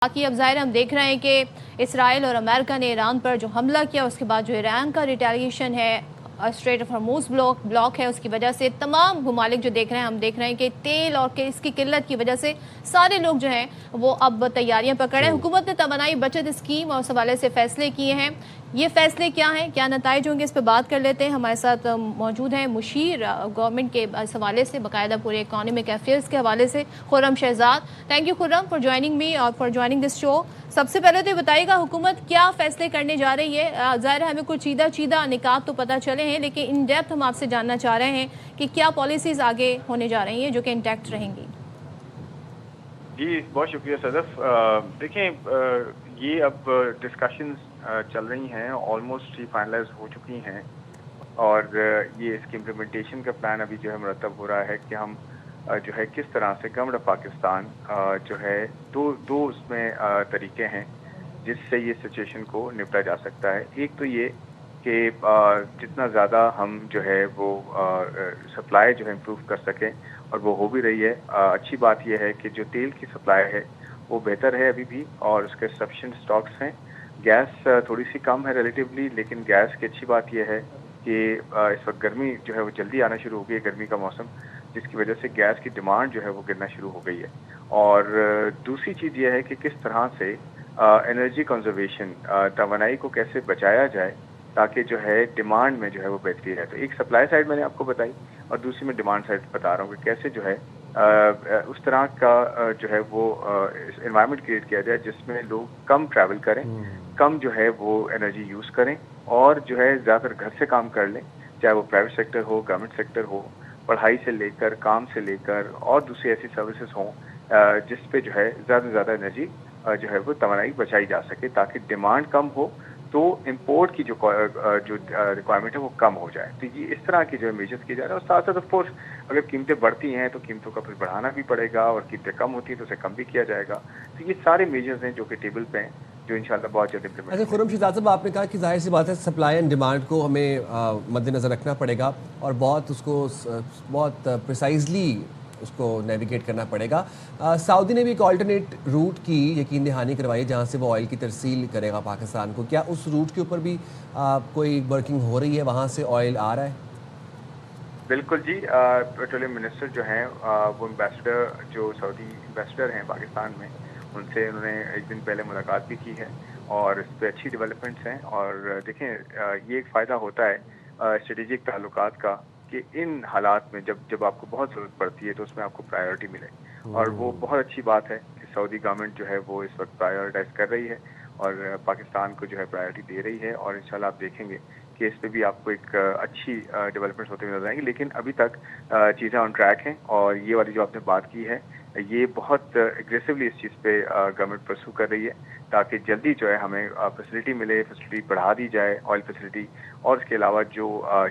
باقی اب ظاہر ہم دیکھ رہے ہیں کہ اسرائیل اور امریکہ نے ایران پر جو حملہ کیا اس کے بعد جو ایران کا ریٹیلیشن ہے، اسٹریٹ آف ہارموز بلاک ہے، اس کی وجہ سے تمام ممالک جو دیکھ رہے ہیں، ہم دیکھ رہے ہیں کہ تیل اور کہ اس کی قلت کی وجہ سے سارے لوگ جو ہیں وہ اب تیاریاں پکڑے ہیں۔ حکومت نے توانائی بچت اسکیم اور اس حوالے سے فیصلے کیے ہیں۔ یہ فیصلے کیا ہیں، کیا نتائج ہوں گے، اس پہ بات کر لیتے ہیں۔ ہمارے ساتھ موجود ہیں مشیر گورنمنٹ کے اس حوالے سے، باقاعدہ پورے اکانومک افیئرز کے حوالے سے، Khurram Shahzad. Thank you Khurram for joining me اور فار جوائننگ دس شو۔ سب سے پہلے تو یہ بتائیے گا حکومت کیا فیصلے کرنے جا رہی ہے؟ ظاہر ہے ہمیں کچھ چیدہ نکات تو پتہ چلے ہیں، لیکن ان ڈیپتھ ہم آپ سے جاننا چاہ رہے ہیں کہ کیا پالیسیز آگے ہونے جا رہی ہیں جو کہ انٹیکٹ رہیں گی۔ جی بہت شکریہ صدف۔ دیکھیں، یہ اب ڈسکشنز چل رہی ہیں، آلموسٹ ہی فائنلائز ہو چکی ہیں، اور یہ اس کی امپلیمنٹیشن کا پلان ابھی جو ہے مرتب ہو رہا ہے کہ ہم جو ہے کس طرح سے گورنمنٹ آف پاکستان جو ہے دو اس میں طریقے ہیں جس سے یہ سچویشن کو نپٹا جا سکتا ہے۔ ایک تو یہ کہ جتنا زیادہ ہم جو ہے وہ سپلائی جو ہے امپروو کر سکیں، اور وہ ہو بھی رہی ہے۔ اچھی بات یہ ہے کہ جو تیل کی سپلائی ہے وہ بہتر ہے ابھی بھی، اور اس کے سفیشینٹ سٹاکس ہیں۔ گیس تھوڑی سی کم ہے ریلیٹیولی، لیکن گیس کی اچھی بات یہ ہے کہ اس وقت گرمی جو ہے وہ جلدی آنا شروع ہو گئی ہے، گرمی کا موسم، جس کی وجہ سے گیس کی ڈیمانڈ جو ہے وہ گرنا شروع ہو گئی ہے۔ اور دوسری چیز یہ ہے کہ کس طرح سے انرجی کنزرویشن، توانائی کو کیسے بچایا جائے تاکہ جو ہے ڈیمانڈ میں جو ہے وہ بہتری رہے۔ تو ایک سپلائی سائڈ میں نے آپ کو بتائی، اور دوسری میں ڈیمانڈ سائڈ بتا رہا ہوں کہ کیسے جو ہے اس طرح کا جو ہے وہ انوائرمنٹ کریٹ کیا جائے جس میں لوگ کم ٹریول کریں، کم جو ہے وہ انرجی یوز کریں، اور جو ہے زیادہ تر گھر سے کام کر لیں، چاہے وہ پرائیویٹ سیکٹر ہو، گورنمنٹ سیکٹر ہو، پڑھائی سے لے کر، کام سے لے کر، اور دوسری ایسی سروسز ہوں جس پہ جو ہے زیادہ سے زیادہ انرجی جو ہے وہ توانائی بچائی جا سکے تاکہ ڈیمانڈ کم ہو تو امپورٹ کی جو ریکوائرمنٹ ہے وہ کم ہو جائے۔ تو یہ اس طرح کی جو ہے میجرز کی جا رہے ہیں، اور ساتھ ساتھ آف کورس اگر قیمتیں بڑھتی ہیں تو قیمتوں کا پھر بڑھانا بھی پڑے گا، اور قیمتیں کم ہوتی ہیں تو اسے کم بھی کیا جائے گا۔ تو یہ سارے میجرز ہیں جو کہ ٹیبل پہ ہیں، جو انشاءاللہ بہت جلد امپلیمنٹ اچھا خرم شہزاد صاحب، آپ نے کہا کہ ظاہر سی بات ہے سپلائی اینڈ ڈیمانڈ کو ہمیں مد نظر رکھنا پڑے گا، اور بہت پریسائزلی اس کو نیویگیٹ کرنا پڑے گا۔ سعودی نے بھی ایک آلٹرنیٹ روٹ کی یقین دہانی کروائی جہاں سے وہ آئل کی ترسیل کرے گا پاکستان کو۔ کیا اس روٹ کے اوپر بھی کوئی ورکنگ ہو رہی ہے، وہاں سے آئل آ رہا ہے؟ بالکل جی، پیٹرولیم منسٹر جو ہیں وہ ایمبیسڈر، جو سعودی ایمبیسڈر ہیں پاکستان میں، ان سے انہوں نے ایک دن پہلے ملاقات بھی کی ہے، اور اس پہ اچھی ڈیولپمنٹس ہیں۔ اور دیکھیں، یہ ایک فائدہ ہوتا ہے اسٹریٹجک تعلقات کا کہ ان حالات میں جب آپ کو بہت ضرورت پڑتی ہے تو اس میں آپ کو پرائیورٹی ملے، اور وہ بہت اچھی بات ہے کہ سعودی گورنمنٹ جو ہے وہ اس وقت پرائیورٹائز کر رہی ہے اور پاکستان کو جو ہے پرائیورٹی دے رہی ہے، اور انشاءاللہ آپ دیکھیں گے کہ اس پہ بھی آپ کو ایک اچھی ڈیولپمنٹس ہوتے ہوئے نظر آئیں گے۔ لیکن ابھی تک چیزیں آن ٹریک ہیں، اور یہ والی جو آپ نے بات کی ہے یہ بہت ایگریسولی اس چیز پہ گورنمنٹ پرسو کر رہی ہے تاکہ جلدی جو ہے ہمیں فیسلٹی ملے، فیسلٹی بڑھا دی جائے، آئل فیسلٹی، اور اس کے علاوہ جو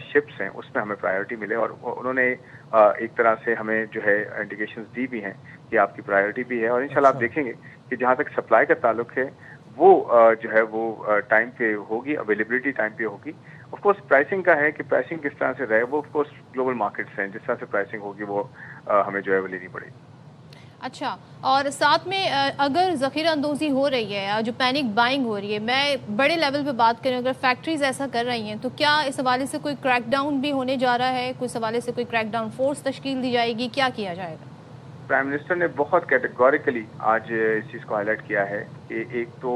شپس ہیں اس میں ہمیں پرائیورٹی ملے۔ اور انہوں نے ایک طرح سے ہمیں جو ہے انڈیکیشنز دی بھی ہیں کہ آپ کی پرائیورٹی بھی ہے، اور انشاءاللہ آپ دیکھیں گے کہ جہاں تک سپلائی کا تعلق ہے وہ جو ہے وہ ٹائم پہ ہوگی، اویلیبلٹی ٹائم پہ ہوگی۔ آف کورس پرائسنگ کا ہے کہ پرائسنگ کس طرح سے رہے، وہ آف کورس گلوبل مارکیٹس ہیں، جس طرح سے پرائسنگ ہوگی وہ ہمیں جو ہے وہ لینی پڑے گی۔ اچھا، اور ساتھ میں اگر ذخیرہ اندوزی ہو رہی ہے، جو پینک بائنگ ہو رہی ہے، میں بڑے لیول پہ بات کریں، اگر فیکٹریز ایسا کر رہی ہیں تو کیا اس حوالے سے کوئی کریک ڈاؤن بھی ہونے جا رہا ہے؟ کوئی حوالے سے کوئی کریک ڈاؤن فورس تشکیل دی جائے گی؟ کیا کیا جائے گا؟ پرائم منسٹر نے بہت کیٹیگوریکلی آج اس چیز کو ہائی لائٹ کیا ہے کہ ایک تو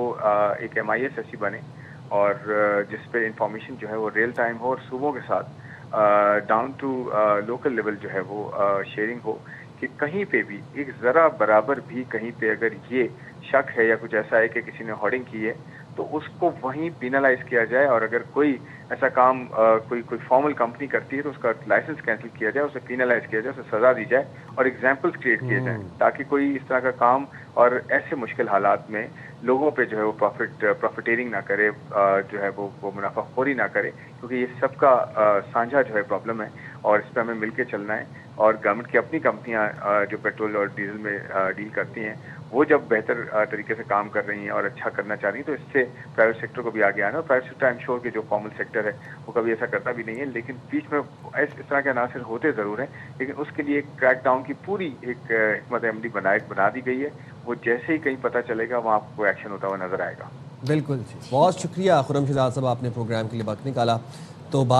ایک MIS ایسی بنے، اور جس پہ انفارمیشن جو ہے وہ ریئل ٹائم ہو، اور صوبوں کے ساتھ ڈاؤن ٹو لوکل لیول جو ہے وہ شیئرنگ ہو، کہ کہیں پہ بھی ایک ذرا برابر بھی کہیں پہ اگر یہ شک ہے یا کچھ ایسا ہے کہ کسی نے ہارڈنگ کی ہے تو اس کو وہیں پینلائز کیا جائے، اور اگر کوئی ایسا کام کوئی فارمل کمپنی کرتی ہے تو اس کا لائسنس کینسل کیا جائے، اسے پینلائز کیا جائے، اسے سزا دی جائے، اور ایگزامپلس کریٹ کیے جائیں تاکہ کوئی اس طرح کا کام اور ایسے مشکل حالات میں لوگوں پہ جو ہے وہ پروفیٹیرنگ نہ کرے، جو ہے وہ منافع خوری نہ کرے، کیونکہ یہ سب کا سانجھا جو ہے پرابلم ہے، اور اس پہ ہمیں مل کے چلنا ہے۔ اور گورنمنٹ کی اپنی کمپنیاں جو پیٹرول اور ڈیزل میں ڈیل کرتی ہیں وہ جب بہتر طریقے سے کام کر رہی ہیں اور اچھا کرنا چاہ رہی ہیں تو اس سے پرائیویٹ سیکٹر کو بھی آگے آنا. اور پرائیویٹ سیکٹر شور کہ جو فارمل سیکٹر ہے وہ کبھی ایسا کرتا بھی نہیں ہے, لیکن بیچ میں اس طرح کے عناصر ہوتے ضرور ہیں, لیکن اس کے لیے ایک کریک ڈاؤن کی پوری ایک حکمت عملی بنا دی گئی ہے. وہ جیسے ہی کہیں پتہ چلے گا وہاں آپ کو ایکشن ہوتا ہوا نظر آئے گا. بالکل جی, بہت شکریہ خرم شہزاد صاحب, آپ نے پروگرام کے لیے وقت نکالا. تو